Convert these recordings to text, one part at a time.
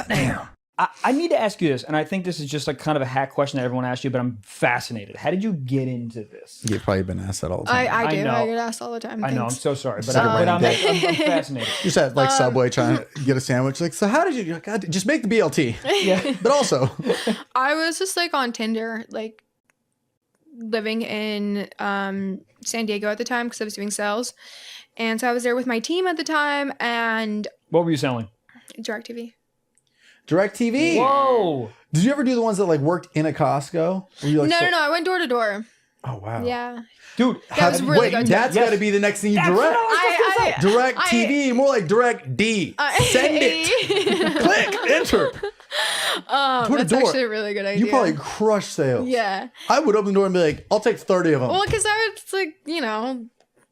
Damn. I need to ask you this, and I think this is just like kind of a hack question that everyone asks you, but I'm fascinated. How did you get into this? You've probably been asked that all the time. I do. know. I get asked all the time. I know. I'm Thanks. so sorry, but, Like a I'm random fascinated. You just at like Subway trying to get a sandwich. Like, so how did you? God, just make the BLT. Yeah. But also, I was just like on Tinder, like living in San Diego at the time because I was doing sales, and so I was there with my team at the time and What were you selling? DirecTV. DirecTV. Whoa. Did you ever do the ones that like worked in a Costco? Were you like, No, I went door to door. Oh wow. Yeah. Dude, That was really wait, good. that's Yes. got to be the next thing you direct. Direct TV, more like direct D. Send it. Click, enter. Door to That's door. actually a really good idea. You probably crush sales. Yeah. I would open the door and be like, I'll take 30 of them. Well, because I was like,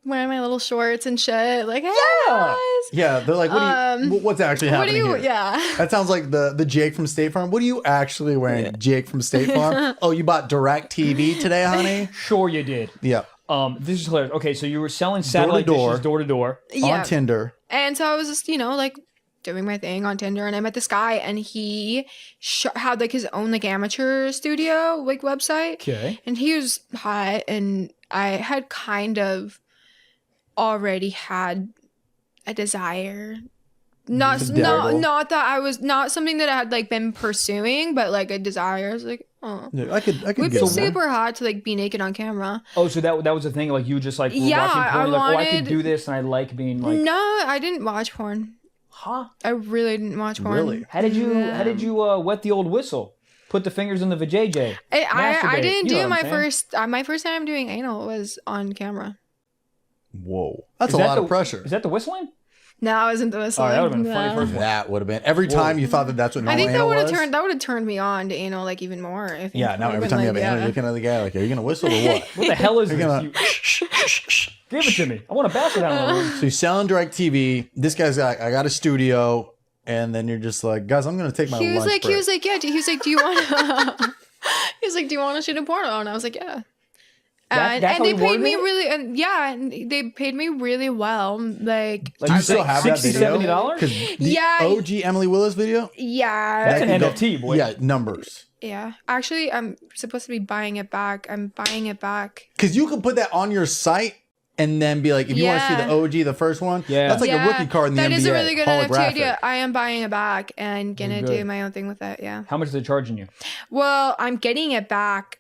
wearing my little shorts and shit. Like, hey, guys. Yeah, they're like, what's actually happening here? Yeah. That sounds like the Jake from State Farm. What are you actually wearing, Jake from State Farm? Oh, you bought Direct TV today, honey? Sure you did. Yeah. This is hilarious. Okay, so you were selling satellite dishes door to door. Yeah. On Tinder. And so I was just, like doing my thing on Tinder, and I met this guy, and he had like his own like amateur studio like website. Okay. And he was hot, and I had kind of already had a desire. Not that I was not something that I had like been pursuing, but like a desire. I was like, oh, Yeah, I could we'd get be one. super hot to like be naked on camera. Oh, so that was the thing. Like you just like were Yeah, watching porn. I Like, oh, I could wanted- do this, and I like being like, No, I didn't watch porn. huh? I really didn't watch porn. Really? How did you wet the old whistle? Put the fingers in the vajayjay. I Masturbate. didn't You know do what I'm saying? my first time doing anal was on camera. Whoa. That's Is a that lot the- of pressure. Is that the whistling? No, I wasn't the whistling. Oh, that would've been funny No. first. That would have been. Every time you thought that's what I normal think that anal would have was. turned me on to anal like even more. Yeah, now every time you have anal, you're looking at the guy like, are you going to whistle or what? What the hell is You're this? gonna- Give it to me. I want to bash it out of the room. So you're selling Direct TV. This guy's like, I got a studio. And then you're just like, guys, I'm going to take my He was lunch like, break. do you want to? He was like, do you want to shoot a porno? And I was like, yeah. That's And how they he paid worded me it? really, and yeah, and they paid me really well. Like, Do you still have that video? $60-$70? Because the Yeah. OG Emily Willis video? yeah, That's That an could go- NFT, boy. Yeah, numbers. yeah. Actually, I'm supposed to be buying it back. I'm buying it back. Because you can put that on your site and then be like, if you want to see Yeah. the OG, the first one, Yeah. that's like a rookie card in the That NBA. is a really good NFT holographic. idea. I am buying it back and gonna Good. do my own thing with it. Yeah. How much are they charging you? Well, I'm getting it back,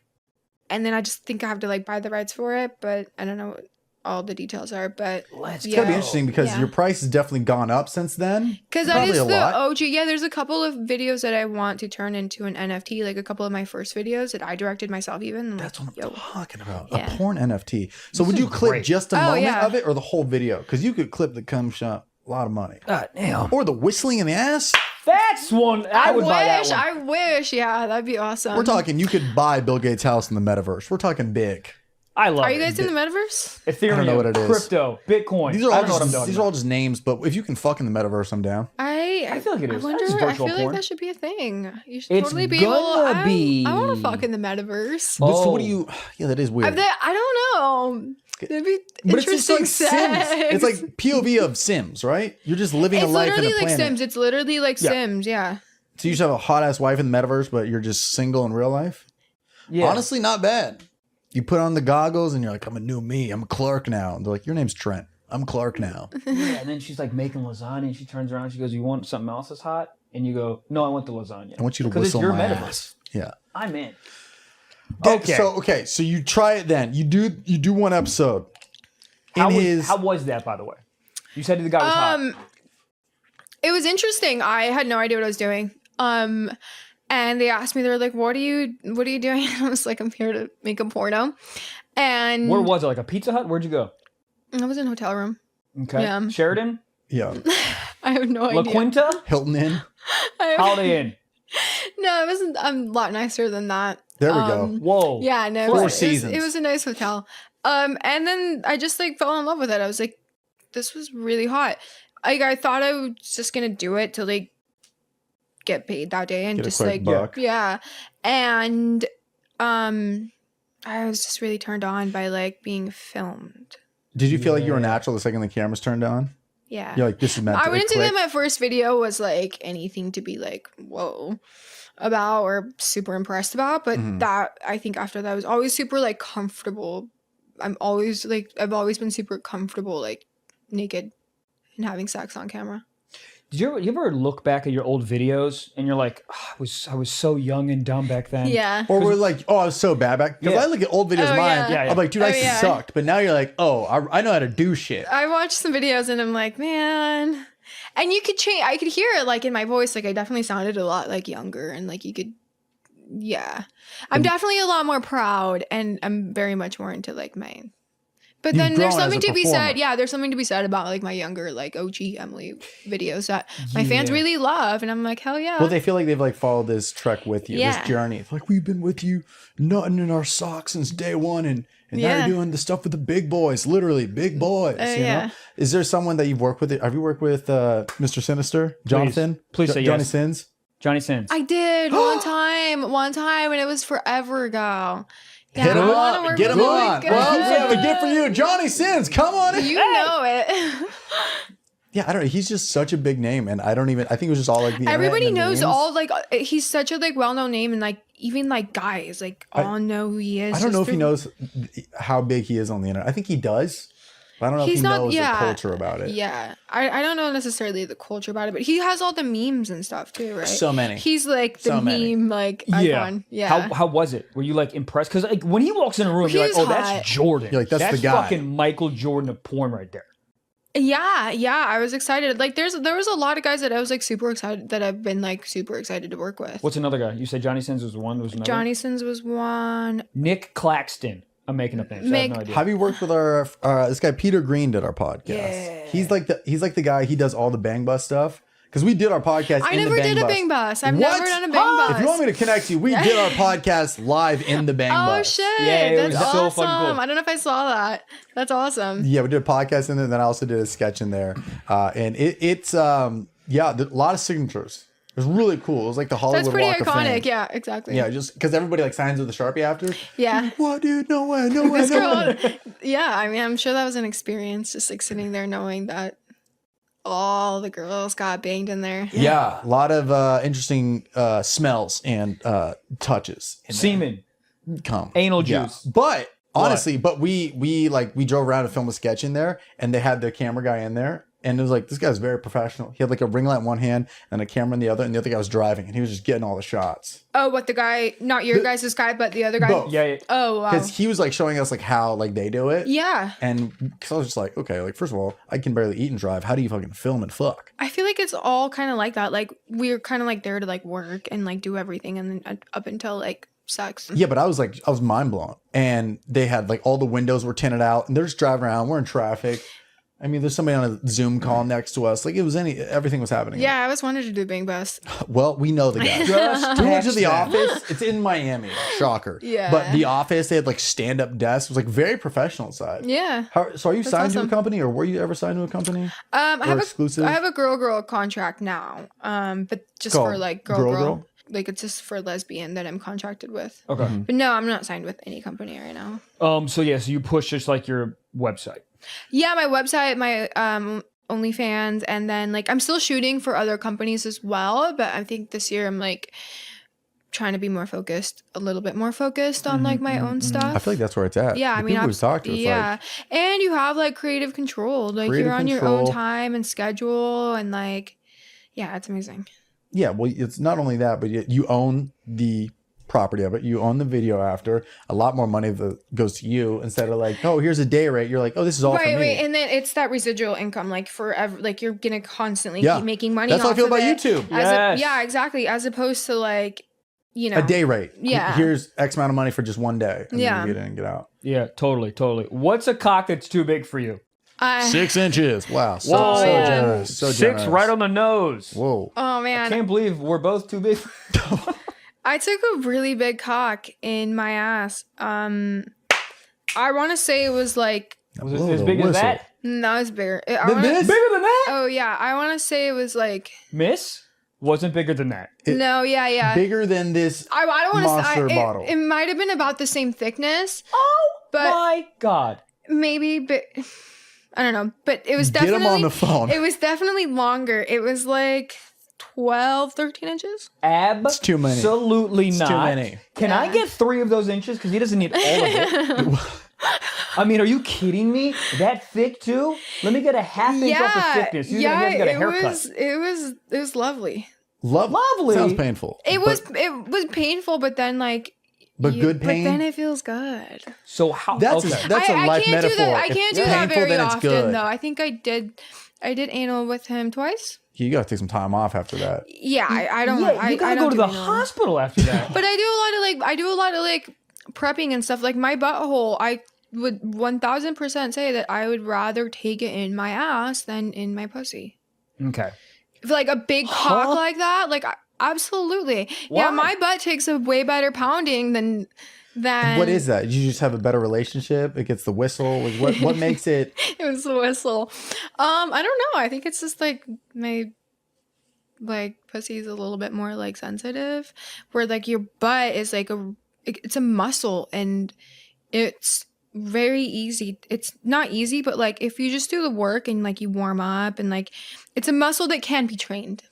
and then I just think I have to like buy the rights for it, but I don't know what all the details are. But Let's It's gotta be Yeah. interesting because Yeah. your price has definitely gone up since then. because that Probably is a the lot. OG. Yeah, there's a couple of videos that I want to turn into an NFT, like a couple of my first videos that I directed myself. Even That's what I'm yo. talking about. Yeah. A porn NFT. So would you clip great. just a Oh, moment yeah. of it or the whole video? Because you could clip the cum shot. A lot of money. God damn. Or the whistling in the ass. That's one. I would buy that one. I wish. Yeah, that'd be awesome. We're talking, you could buy Bill Gates' house in the metaverse. We're talking big. I love Are it. you guys in the metaverse? Ethereum, I don't know what it is. crypto, Bitcoin. These are I all don't know what I'm just talking these are all about. just names, but if you can fuck in the metaverse, I'm down. I feel like it I is. wonder. That's just I virtual feel porn. like that should be a thing. You should It's totally be gonna able. be. I want to fuck in the metaverse. So what do Oh. you? Yeah, that is weird. I don't know. It'd be But it's just interesting like sex. Sims. It's like POV of Sims, right? You're just living a It's life in literally a like planet. Sims. It's literally like Yeah. Sims. Yeah. So you just have a hot ass wife in the metaverse, but you're just single in real life. Yeah. Honestly, not bad. You put on the goggles and you're like, I'm a new me. I'm Clark now. And they're like, your name's Trent. I'm Clark now. Yeah, and then she's like making lasagna, and she turns around, and she goes, "You want something else that's hot?" And you go, "No, I want the lasagna." I want you to Because it's whistle your my metaverse. ass. Yeah. I'm in. Okay. So you try it then. You do one episode. How was that, by the way? You said the guy was hot. It was interesting. I had no idea what I was doing. And they asked me, they were like, what are you doing? I was like, I'm here to make a porno. And Where was it? Like a Pizza Hut? Where'd you go? I was in a hotel room. Okay. Yeah. Sheridan? Yeah. I have no La idea. Quinta? Hilton Inn. Holiday Inn? No, it wasn't. I'm a lot nicer than that. There we go. Whoa. Yeah, no, Four it was, seasons. It was a nice hotel. And then I just like fell in love with it. I was like, this was really hot. Like I thought I was just gonna do it to like get paid that day and Get a just quick like buck. yeah. And I was just really turned on by like being filmed. Did you feel like you were natural the second the cameras turned on? Yeah. You're like, this is meant to I wouldn't say click. that my first video was like anything to be like, whoa, about or super impressed about. But that, I think after that, I was always super like comfortable. I've always been super comfortable, like naked and having sex on camera. Did you ever look back at your old videos and you're like, oh, I was so young and dumb back then? Yeah. Or we're like, oh, I was so bad back. Because I look at old videos of mine. Yeah. I'm like, dude, I sucked. But now you're like, oh, I know how to do shit. I watched some videos and I'm like, man. And you could change. I could hear it like in my voice. Like I definitely sounded a lot like younger, and like you could. Yeah, I'm definitely a lot more proud, and I'm very much more into like my. But then there's something to be said. Yeah, there's something to be said about like my younger like OG Emily videos that my fans really love, and I'm like, hell yeah. Well, they feel like they've like followed this trek with you, this journey. It's like, we've been with you, nutting in our socks since day one, and now you're doing the stuff with the big boys, literally big boys. You know? Is there someone that you've worked with? Have you worked with Mr. Sinister, Jonathan? Please say Johnny yes. Sins. Johnny Sins. I did one time, and it was forever ago. Yeah, Hit him up, get him on. Good. Well, we have a gift for you, Johnny Sins. Come on in. You know it. Yeah, I don't know. He's just such a big name, and I think it was just all like the everybody internet and knows memes. all like he's such a like well-known name, and like even like guys like all know who he is. I don't know if he knows how big he is on the internet. I think he does, but I don't know if he knows the culture about it. Yeah, I don't know necessarily the culture about it, but he has all the memes and stuff too, right? So many. He's like the meme like icon. Yeah. How was it? Were you like impressed? Because like when he walks in a room, you're like, oh, that's Jordan. You're like, that's the guy. Fucking Michael Jordan of porn right there. Yeah, I was excited. Like there was a lot of guys that I was like super excited that I've been like super excited to work with. What's another guy? You said Johnny Sins was one. There was another. Johnny Sins was one. Nick Claxton. I'm making up names. I have no idea. Have you worked with our this guy Peter Green did our podcast? Yeah. He's like the guy. He does all the Bang Bus stuff. Because we did our podcast. I never did a Bang Bus. I've never done a Bang Bus. If you want me to connect you, we did our podcast live in the Bang Bus. Oh shit! Yeah, it was that's so awesome. fucking cool. I don't know if I saw that. That's awesome. Yeah, we did a podcast in there, and then I also did a sketch in there, and it's a lot of signatures. It was really cool. It was like the Hollywood That's pretty Walk of Fame. iconic. Yeah, exactly. Yeah, just because everybody like signs with a Sharpie after. Yeah. What, dude? No way, no way, This no way. girl, yeah, I mean, I'm sure that was an experience, just like sitting there knowing that all the girls got banged in there. Yeah, a lot of interesting smells and touches. Semen. Come. Anal Yeah. juice. But honestly, we drove around to film a sketch in there, and they had the camera guy in there. And it was like, this guy's very professional. He had like a ring light in one hand and a camera in the other, and the other guy was driving, and he was just getting all the shots. Oh, what the guy? Not your guys' guy, but the other guy. Both. Yeah. Oh, wow. Because he was like showing us like how like they do it. Yeah. And because I was just like, okay, like first of all, I can barely eat and drive. How do you fucking film and fuck? I feel like it's all kind of like that. Like we're kind of like there to like work and like do everything, and then up until like sex. Yeah, but I was mind blown. And they had like all the windows were tinted out, and they're just driving around. We're in traffic. I mean, there's somebody on a Zoom call next to us. Like everything was happening. Yeah, I always wanted to do Bang Bus. Well, we know the guy. Just We went to text the them. office. It's in Miami. Shocker. Yeah. But the office, they had like stand-up desks. It was like very professional side. Yeah. So are you signed to a awesome. company, or were you ever signed to a company? I have exclusive? I have a girl contract now. But just Called for like Girl? girl. Like it's just for lesbian that I'm contracted with. Okay. But no, I'm not signed with any company right now. So you push just like your website. Yeah, my website, my OnlyFans, and then like I'm still shooting for other companies as well. But I think this year I'm like trying to be a little bit more focused on like my own stuff. I feel like that's where it's at. Yeah, The I mean, people we've talked to, it's yeah, and you have like creative control. Like Creative you're on your own control. time and schedule, and like, yeah, it's amazing. yeah, well, it's not only that, but you own the property of it. You own the video after. A lot more money that goes to you instead of like, oh, here's a day rate. You're like, oh, this is all for me. Right, and then it's that residual income, like forever. Like you're gonna constantly Yeah. keep making money. That's how I off feel of about it YouTube. as yeah, exactly. As opposed to like, you know, A day rate. Yeah. Here's X amount of money for just one day. And Yeah. then you get in and get out. Yeah, totally. What's a cock that's too big for you? 6 inches. Wow. So, Whoa. so man. generous. So 6 generous. right on the nose. Whoa. Oh man, I can't believe we're both too big. I took a really big cock in my ass. I want to say it was like Was it Blow as the big as whistle. that? no, it's bigger. Than this? Bigger than that? Oh yeah, I want to say it was like Miss? Wasn't bigger than that. no, yeah. Bigger than this. I don't want to Monster say bottle. it might have been about the same thickness, Oh but my God. maybe I don't know, but it was Get definitely him on the phone. It was definitely longer. It was like 12, 13 inches. It's too many. Absolutely not. Too many. Can I get 3 of those inches? Because he doesn't need all of it. I mean, are you kidding me? That thick too? Let me get a half inch off the thickness. He has to get a haircut. It was lovely. Lovely. Sounds painful. It was painful, but then like. Good pain. But then it feels good. So how? That's a life metaphor. I can't do that very often though. I think I did anal with him twice. You gotta take some time off after that. Yeah, I don't. Yeah, you gotta go to the hospital after that. But I do a lot of like prepping and stuff. Like my butthole, I would 1000% say that I would rather take it in my ass than in my pussy. Okay. If like a big cock like that, like absolutely. Why? Yeah, my butt takes a way better pounding than. What is that? You just have a better relationship? It gets the whistle? What makes it? It was the whistle. I don't know. I think it's just like my pussy is a little bit more like sensitive, where like your butt is like it's a muscle and it's very easy. It's not easy, but like if you just do the work and like you warm up and like it's a muscle that can be trained.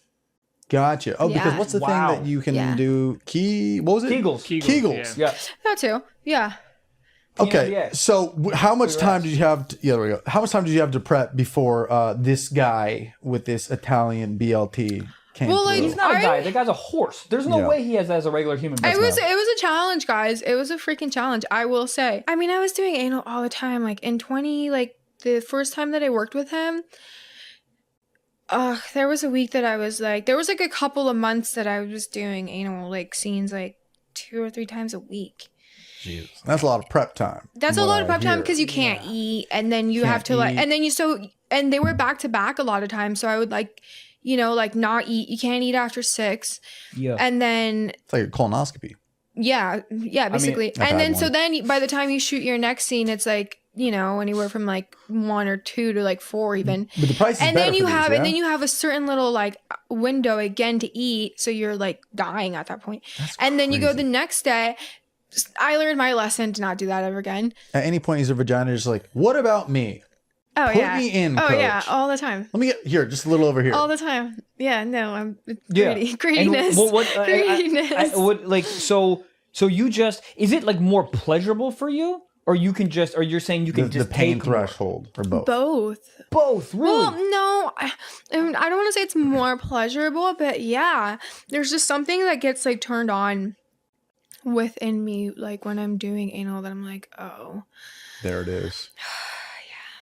Gotcha. Oh, because what's the thing that you can do? What was it? Kegels. Yeah. That too. Yeah. Okay. So how much time did you have? There we go. How much time did you have to prep before this guy with this Italian BLT came through? He's not a guy. The guy's a horse. There's no way he has that as a regular human being. It was a challenge, guys. It was a freaking challenge, I will say. I mean, I was doing anal all the time. Like in the first time that I worked with him, there was a week that I was like, there was like a couple of months that I was doing anal like scenes like 2 or 3 times a week. Jesus. That's a lot of prep time. That's a lot of prep time because you can't eat, and then you have to like, and then and they were back to back a lot of times. So I would like, like not eat. You can't eat after 6. Yeah. And then it's like a colonoscopy. Yeah, basically. And then so then by the time you shoot your next scene, it's like, anywhere from like 1 or 2 to like 4 even. But the price is and better then you for have these, and then you have a certain little like window again to eat, so you're like dying at that point. And then you go the next day. I learned my lesson to not do that ever again. At any point, is your vagina just like, what about me? Oh, Put me in, coach. Yeah, all the time. Let me get here, just a little over here. All the time. Yeah, no, I'm greediness. Greediness. So you just, is it like more pleasurable for you? Or you can just, or you're saying you can just the pain take threshold, or both? Both, really? Well, no, I don't want to say it's more pleasurable, but yeah, there's just something that gets like turned on within me, like when I'm doing anal, that I'm like, oh, there it is.